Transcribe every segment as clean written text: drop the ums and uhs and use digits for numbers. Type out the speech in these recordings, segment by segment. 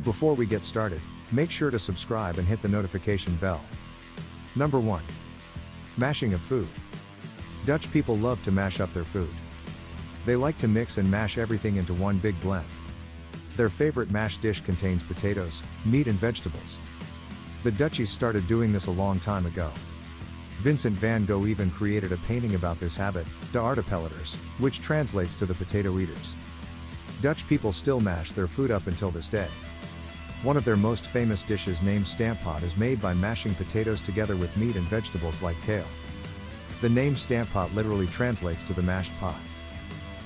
Before we get started, make sure to subscribe and hit the notification bell. Number 1. Mashing of food. Dutch people love to mash up their food. They like to mix and mash everything into one big blend. Their favorite mash dish contains potatoes, meat and vegetables. The Dutchies started doing this a long time ago. Vincent van Gogh even created a painting about this habit, De Aardappelleters, which translates to the potato eaters. Dutch people still mash their food up until this day. One of their most famous dishes named stamppot is made by mashing potatoes together with meat and vegetables like kale. The name stamppot literally translates to the mashed pot.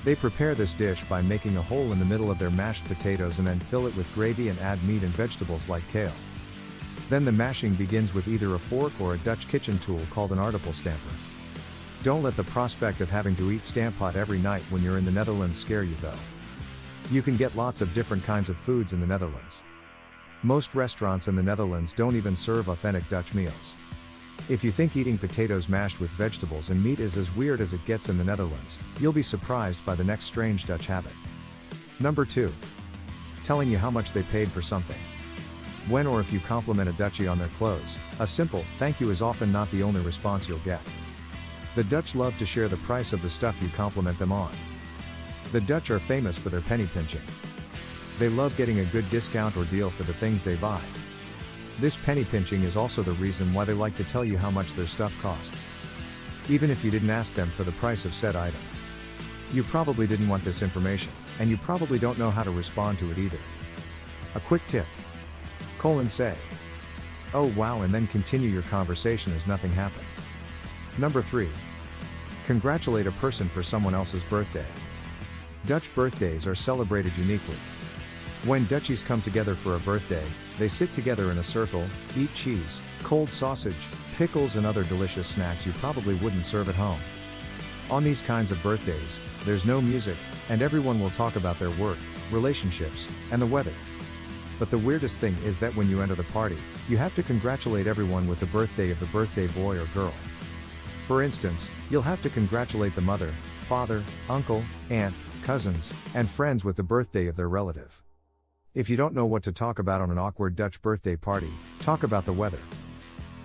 They prepare this dish by making a hole in the middle of their mashed potatoes and then fill it with gravy and add meat and vegetables like kale. Then the mashing begins with either a fork or a Dutch kitchen tool called an aardappelstamper. Don't let the prospect of having to eat stamppot every night when you're in the Netherlands scare you though. You can get lots of different kinds of foods in the Netherlands. Most restaurants in the Netherlands don't even serve authentic Dutch meals. If you think eating potatoes mashed with vegetables and meat is as weird as it gets in the Netherlands, you'll be surprised by the next strange Dutch habit. Number 2. Telling you how much they paid for something. When or if you compliment a Dutchie on their clothes, a simple thank you is often not the only response you'll get. The Dutch love to share the price of the stuff you compliment them on. The Dutch are famous for their penny pinching. They love getting a good discount or deal for the things they buy. This penny pinching is also the reason why they like to tell you how much their stuff costs. Even if you didn't ask them for the price of said item. You probably didn't want this information, and you probably don't know how to respond to it either. A quick tip. Say, "Oh wow," and then continue your conversation as nothing happened. Number 3. Congratulate a person for someone else's birthday. Dutch birthdays are celebrated uniquely. When Dutchies come together for a birthday, they sit together in a circle, eat cheese, cold sausage, pickles and other delicious snacks you probably wouldn't serve at home. On these kinds of birthdays, there's no music, and everyone will talk about their work, relationships, and the weather. But the weirdest thing is that when you enter the party, you have to congratulate everyone with the birthday of the birthday boy or girl. For instance, you'll have to congratulate the mother, father, uncle, aunt, cousins, and friends with the birthday of their relative. If you don't know what to talk about on an awkward Dutch birthday party, talk about the weather.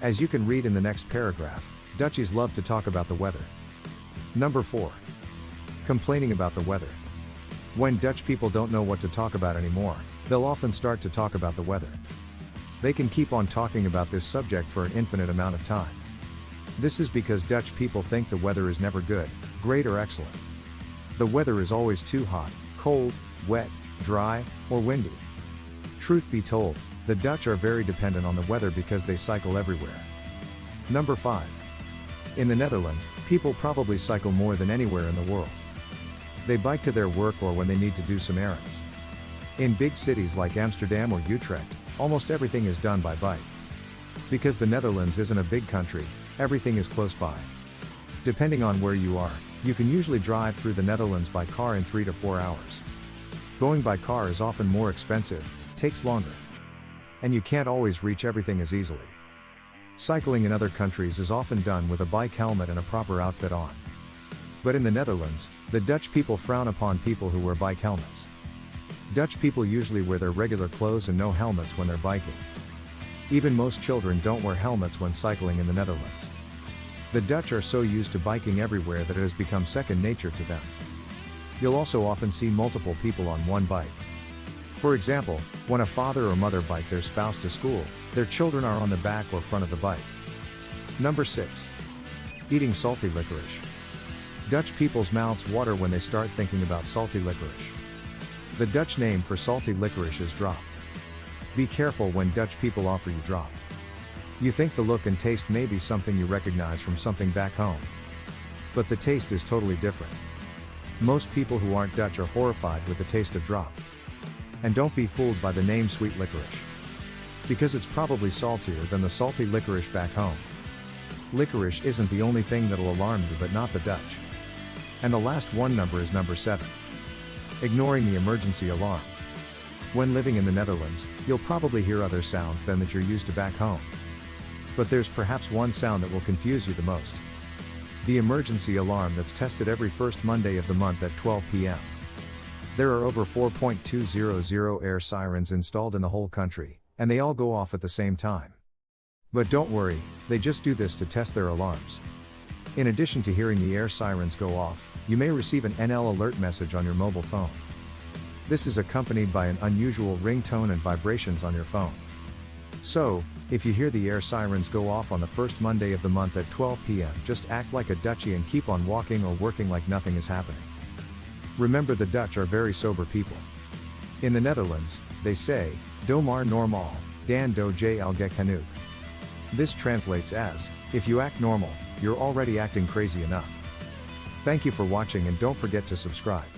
As you can read in the next paragraph, Dutchies love to talk about the weather. Number 4. Complaining about the weather. When Dutch people don't know what to talk about anymore, they'll often start to talk about the weather. They can keep on talking about this subject for an infinite amount of time. This is because Dutch people think the weather is never good, great or excellent. The weather is always too hot, cold, wet, dry, or windy. Truth be told, the Dutch are very dependent on the weather because they cycle everywhere. Number 5. In the Netherlands, people probably cycle more than anywhere in the world. They bike to their work or when they need to do some errands. In big cities like Amsterdam or Utrecht, almost everything is done by bike. Because the Netherlands isn't a big country, everything is close by. Depending on where you are, you can usually drive through the Netherlands by car in 3 to 4 hours. Going by car is often more expensive, takes longer. And you can't always reach everything as easily. Cycling in other countries is often done with a bike helmet and a proper outfit on. But in the Netherlands, the Dutch people frown upon people who wear bike helmets. Dutch people usually wear their regular clothes and no helmets when they're biking. Even most children don't wear helmets when cycling in the Netherlands. The Dutch are so used to biking everywhere that it has become second nature to them. You'll also often see multiple people on one bike. For example, when a father or mother bike their spouse to school, their children are on the back or front of the bike. Number 6. Eating salty licorice. Dutch people's mouths water when they start thinking about salty licorice. The Dutch name for salty licorice is drop. Be careful when Dutch people offer you drop. You think the look and taste may be something you recognize from something back home. But the taste is totally different. Most people who aren't Dutch are horrified with the taste of drop. And don't be fooled by the name sweet licorice. Because it's probably saltier than the salty licorice back home. Licorice isn't the only thing that'll alarm you, but not the Dutch. And the last one number is number 7. Ignoring the emergency alarm. When living in the Netherlands, you'll probably hear other sounds than that you're used to back home. But there's perhaps one sound that will confuse you the most. The emergency alarm that's tested every first Monday of the month at 12 p.m. There are over 4.200 air sirens installed in the whole country, and they all go off at the same time. But don't worry, they just do this to test their alarms. In addition to hearing the air sirens go off, you may receive an NL alert message on your mobile phone. This is accompanied by an unusual ringtone and vibrations on your phone. So, if you hear the air sirens go off on the first Monday of the month at 12 p.m., just act like a Dutchie and keep on walking or working like nothing is happening. Remember, the Dutch are very sober people. In the Netherlands, they say, "Doe maar normaal, dan doe je al gek genoeg." This translates as, if you act normal, you're already acting crazy enough. Thank you for watching and don't forget to subscribe.